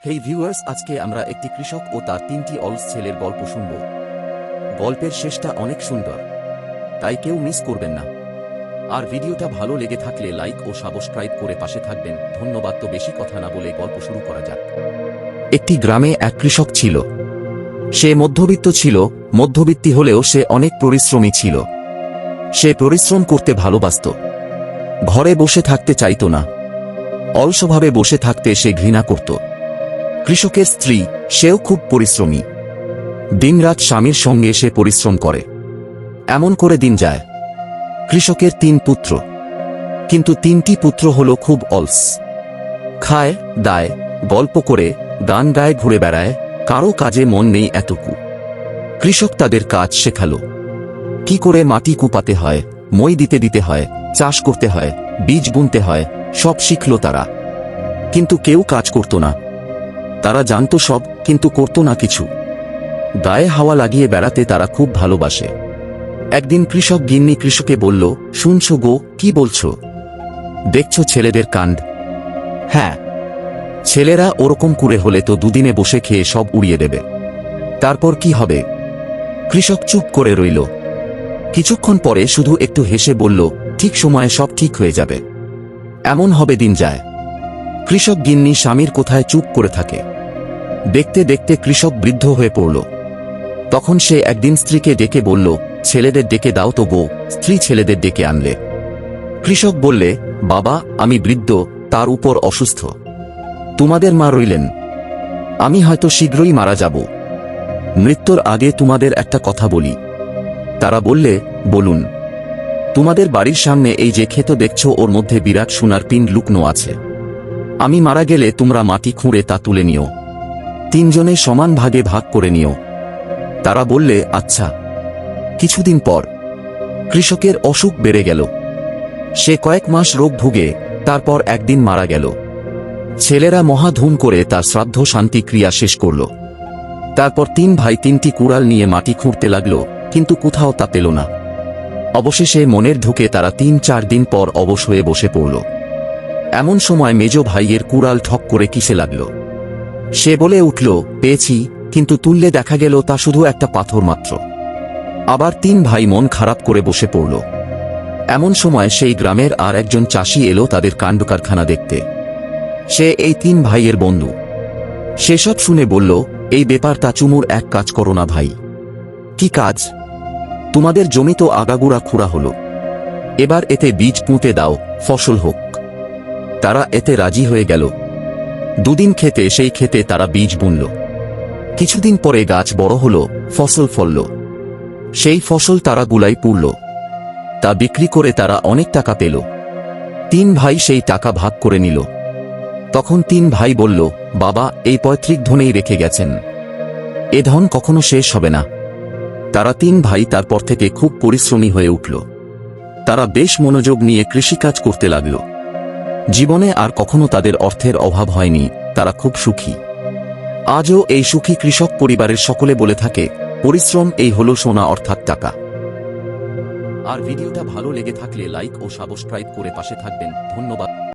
হেই viewers, আজকে আমরা একটি কৃষক ও তার তিনটি অলস ছেলের গল্প শুনব। গল্পের শেষটা অনেক সুন্দর, তাই কেউ মিস করবেন না। আর ভিডিওটা ভালো লেগে থাকলে লাইক ও সাবস্ক্রাইব করে পাশে থাকবেন। ধন্যবাদ। তো বেশি কথা না বলে গল্প শুরু করা যাক। একটি গ্রামে এক কৃষক ছিল। সে মধ্যবিত্ত ছিল, মধ্যবিত্তি হলেও সে অনেক পরিশ্রমী ছিল। সে পরিশ্রম করতে ভালোবাসত, ঘরে বসে থাকতে চাইত না। অলসভাবে বসে থাকতে সে ঘৃণা করত। কৃষকের স্ত্রী, সেও খুব পরিশ্রমী। দিনরাত স্বামীর সঙ্গে সে পরিশ্রম করে। এমন করে দিন যায়। কৃষকের ৩ পুত্র, কিন্তু ৩টি পুত্র হল খুব অলস। খায়, দায়, গল্প করে, গান গায়ে ঘুরে বেড়ায়, কারো কাজে মন নেই এতটুকু। কৃষক তাদের কাজ শেখালো, কি করে মাটি কুপাতে হয়, মই দিতে হয়, চাষ করতে হয়, বীজ বুনতে হয়, সব শিখল তারা। কিন্তু কেউ কাজ করত না। তারা জানত সব, কিন্তু করত না কিছু। গায়ে হাওয়া লাগিয়ে বেড়াতে তারা খুব ভালোবাসে। একদিন কৃষক গিন্নি কৃষকে বলল, শুনছো গো, কি বলছো? দেখছো ছেলেদের কাণ্ড? হ্যাঁ, ছেলেরা ওরকম করে হলে তো দুদিনে বসে খেয়ে সব উড়িয়ে দেবে। তারপর কি হবে? কৃষক চুপ করে রইল। কিছুক্ষণ পরে শুধু একটু হেসে বলল, ঠিক সময়ে সব ঠিক হয়ে যাবে। এমন হবে দিন যায়। কৃষক গিন্নি স্বামীর কোথায় চুপ করে থাকে। দেখতে দেখতে কৃষক বৃদ্ধ হয়ে পড়ল। তখন সে একদিন স্ত্রীকে ডেকে বলল, ছেলেদের ডেকে দাও তো গো। স্ত্রী ছেলেদের ডেকে আনলে। কৃষক বললে, বাবা, আমি বৃদ্ধ, তার উপর অসুস্থ। তোমাদের মা রইলেন। আমি হয়তো শীঘ্রই মারা যাব। মৃত্যুর আগে তোমাদের একটা কথা বলি। তারা বললে, বলুন। তোমাদের বাড়ির সামনে এই যে ক্ষেত দেখছো, ওর মধ্যে বিরাট সোনার পিণ্ড লুকনো আছে। আমি মারা গেলে তোমরা মাটি খুঁড়ে তা তুলে নিও। ৩ জনে সমান ভাগে ভাগ করে নিও। তারা বললে, আচ্ছা। কিছুদিন পর কৃষকের অসুখ বেড়ে গেল। সে কয়েক মাস রোগ ভুগে তারপর একদিন মারা গেল। ছেলেরা মহাধুম করে তার শ্রাদ্ধ শান্তি ক্রিয়া শেষ করল। তারপর ৩ ভাই ৩টি কুড়াল নিয়ে মাটি খুঁড়তে লাগল, কিন্তু কোথাও তা পেল না। অবশেষে মনের ধুকে তারা ৩-৪ দিন পর অবশ হয়ে বসে পড়ল। এমন সময় মেজ ভাইয়ের কুড়াল ঠক করে কিসে লাগল। সে বলে উঠল, পেয়েছি, কিন্তু তুললে দেখা গেল তা শুধু একটা পাথর মাত্র। আবার ৩ ভাই মন খারাপ করে বসে পড়ল। এমন সময় সেই গ্রামের আর একজন চাষি এলো তাদের কাণ্ডকারখানা দেখতে। সে এই ৩ ভাইয়ের বন্ধু। সেসব শুনে বলল, এই ব্যাপার তা চুমুর এক কাজ করো না ভাই। কি কাজ? তোমাদের জমি তো আগাগোড়া খুঁড়া হলো, এবার এতে বীজ পুঁতে দাও, ফসল হোক। তারা এতে রাজি হয়ে গেল। দুদিন খেতে সেই খেতে তারা বীজ বুনল। কিছুদিন পরে গাছ বড় হল, ফসল ফলল। সেই ফসল তারা গুলাই পুড়ল। তা বিক্রি করে তারা অনেক টাকা পেল। ৩ ভাই সেই টাকা ভাগ করে নিল। তখন ৩ ভাই বলল, বাবা, এই পৈতৃক ধনেই রেখে গেছেন, এ ধন কখনো শেষ হবে না। তারা ৩ ভাই তারপর থেকে খুব পরিশ্রমী হয়ে উঠল। তারা বেশ মনোযোগ নিয়ে কৃষিকাজ করতে লাগল। জীবনে আর কখনো তাদের অর্থের অভাব হয়নি। তারা খুব সুখী। আজও এই সুখী কৃষক পরিবারের সকলে বলে থাকে, পরিশ্রম এই হলো সোনা, অর্থাৎ টাকা। আর ভিডিওটা ভালো লেগে থাকলে লাইক ও সাবস্ক্রাইব করে পাশে থাকবেন। ধন্যবাদ।